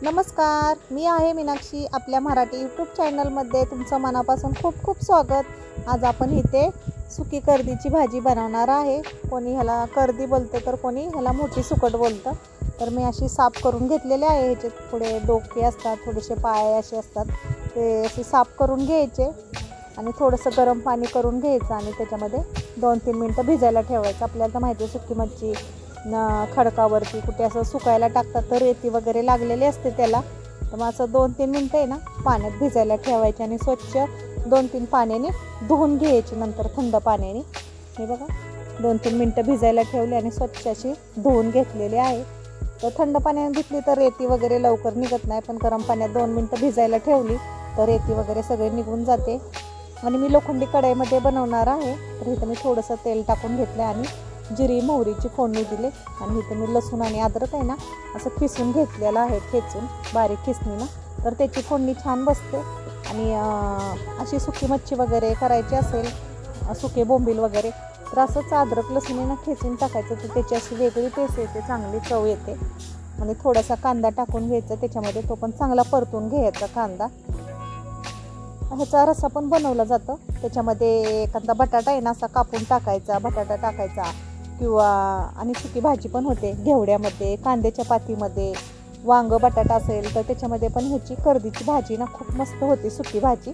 नमस्कार, मी आहे मीनाक्षी. आपल्या मराठी यूट्यूब चॅनलमध्ये तुमचं मनापासून खूप खूप स्वागत. आज आपण इथे सुकी कर्दीची भाजी बनवणार आहे. कोणी ह्याला कर्दी बोलतं तर कोणी ह्याला मोठी सुकट बोलतं. तर मी अशी साफ करून घेतलेले आहे. ह्याचे थोडे डोके असतात, थोडेसे पाय असे असतात, ते असे साफ करून घ्यायचे आणि थोडंसं गरम पाणी करून घ्यायचं आणि त्याच्यामध्ये 2-3 मिनटं भिजायला ठेवायचं. आपल्याला तर माहिती आहे सुकी मच्छी खडकावरती कुठे असं सुकायला टाकतात तर रेती वगैरे लागलेली असते त्याला. तर मग असं 2-3 मिनटं आहे ना पाण्यात भिजायला ठेवायचे आणि स्वच्छ 2-3 पाण्याने धुवून घ्यायचे. नंतर थंड पाण्याने हे बघा 2-3 मिनटं भिजायला ठेवले आणि स्वच्छ अशी धुवून घेतलेली आहे. तर थंड पाण्याने धुतली तर रेती वगैरे लवकर निघत नाही, पण गरम पाण्यात 2 मिनटं भिजायला ठेवली तर रेती वगैरे सगळे निघून जाते. आणि मी लोखंडी कढईमध्ये बनवणार आहे. तर इथं मी थोडंसं तेल टाकून घेतलं आणि जिरी मोहरीची फोडणी दिली आणि इथे मी लसूण आणि अद्रक आहे ना असं खिसून घेतलेलं आहे, ठेचून बारीक खिसणीनं. तर त्याची फोडणी छान बसते. आणि अशी सुकी मच्छी वगैरे करायची असेल, सुके बोंबील वगैरे, तर असंच अद्रक लसूणीनं ठेचून टाकायचं तर त्याची अशी वेगळी टेस्ट येते, चांगली चव येते. आणि थोडासा कांदा टाकून घ्यायचा त्याच्यामध्ये, तो पण चांगला परतून घ्यायचा कांदा. ह्याचा रस्सा पण बनवला जातं. त्याच्यामध्ये एखादा बटाटा आहे ना असा कापून टाकायचा, बटाटा टाकायचा किंवा आणि सुकी भाजी पण होते घेवड्यामध्ये, कांद्याच्या पातीमध्ये. वांग बटाटा असेल तर त्याच्यामध्ये पण ह्याची कर्दीची भाजी ना खूप मस्त होते, सुकी भाजी.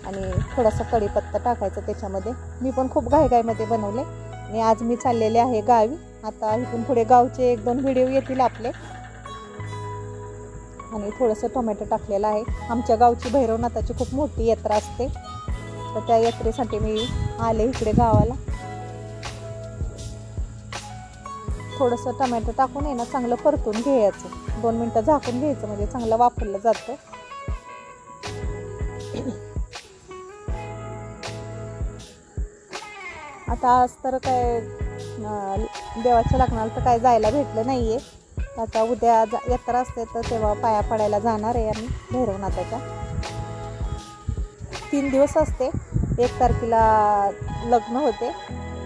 आणि थोडासा कढीपत्ता टाकायचा त्याच्यामध्ये. मी पण खूप घाईघाईमध्ये बनवले आणि आज मी चाललेले आहे गावी. आता इथून पुढे गावचे 1-2 व्हिडिओ येतील आपले. आणि थोडंसं टोमॅटो टाकलेलं आहे. आमच्या गावची भैरवनाथाची खूप मोठी यात्रा असते, तर त्या यात्रेसाठी मी आले इकडे गावाला. थोडंसं टोमॅटो टाकून आहे ना चांगलं परतून घ्यायचं, 2 मिनटं झाकून घ्यायचं म्हणजे चांगलं वाफरलं जातं. आता आज तर काय देवाच्या लग्नाला तर काय जायला भेटलं नाही आहे. आता उद्या यात्रा असते तर तेव्हा पाया पडायला जाणार आहे आम्ही भैरवनाथाच्या. 3 दिवस असते. 1 तारखेला लग्न होते,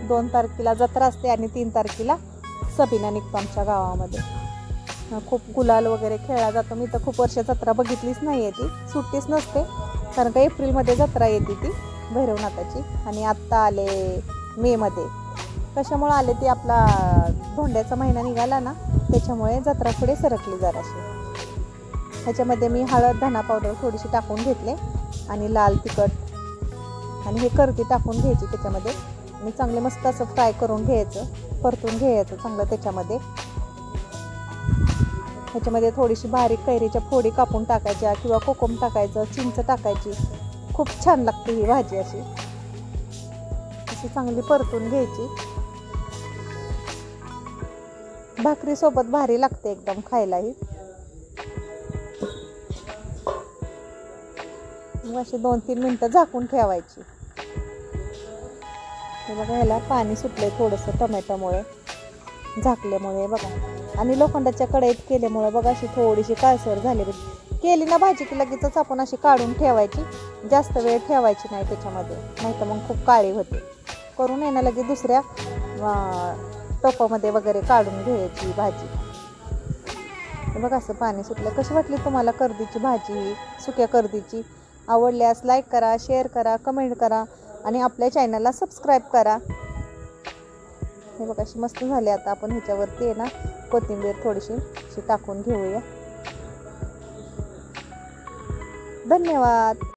2 तारखेला जत्रा असते आणि 3 तारखेला सबिना निघतो आमच्या गावामध्ये. खूप गुलाल वगैरे खेळला जातो. मी तर खूप वर्ष जत्रा बघितलीच नाही आहे, ती सुट्टीच नसते, कारण का एप्रिलमध्ये जत्रा येते ती भैरवनाथाची. आणि आत्ता आले मेमध्ये. कशामुळे आले ती, आपला धोंड्याचा महिना निघाला ना त्याच्यामुळे जत्रा पुढे सरकली जराशी. ह्याच्यामध्ये मी हळद धना पावडर थोडीशी टाकून घेतले आणि लाल तिखट आणि हे कर्दी टाकून घ्यायची त्याच्यामध्ये आणि चांगले मस्त असं फ्राय करून घ्यायचं, परतून घ्यायचं चांगलं त्याच्यामध्ये. ह्याच्यामध्ये थोडीशी बारीक कैरीच्या फोडी कापून टाकायच्या किंवा कोकम टाकायचं, चिंच टाकायची. खूप छान लागते ही भाजी अशी चांगली परतून घ्यायची. भाकरी सोबत भारी लागते एकदम खायलाही. अशी 2-3 मिनटं झाकून ठेवायची. हे बघा ह्याला पाणी सुटलंय थोडंसं टोमॅटोमुळे, झाकल्यामुळे बघा. आणि लोखंडाच्या कढईत केल्यामुळे बघा अशी थोडीशी काळसर झाली. केली ना भाजी की लगेचच आपण अशी काढून ठेवायची, जास्त वेळ ठेवायची नाही त्याच्यामध्ये, नाही तर मग खूप काळी होते. करून आहे ना लगेच दुसऱ्या टोपामध्ये वगैरे काढून घ्यायची भाजी. बघा असं पाणी सुटलं. कशी वाटली तुम्हाला कर्दीची भाजी, सुक्या कर्दीची? आवडल्यास लाईक करा, शेअर करा, कमेंट करा आणि आपल्या चॅनलला सबस्क्राईब करा. हे बघा अशी मस्त झाली. आता आपण ह्याच्यावरती आहे ना कोथिंबीर थोडीशी अशी टाकून घेऊया. धन्यवाद.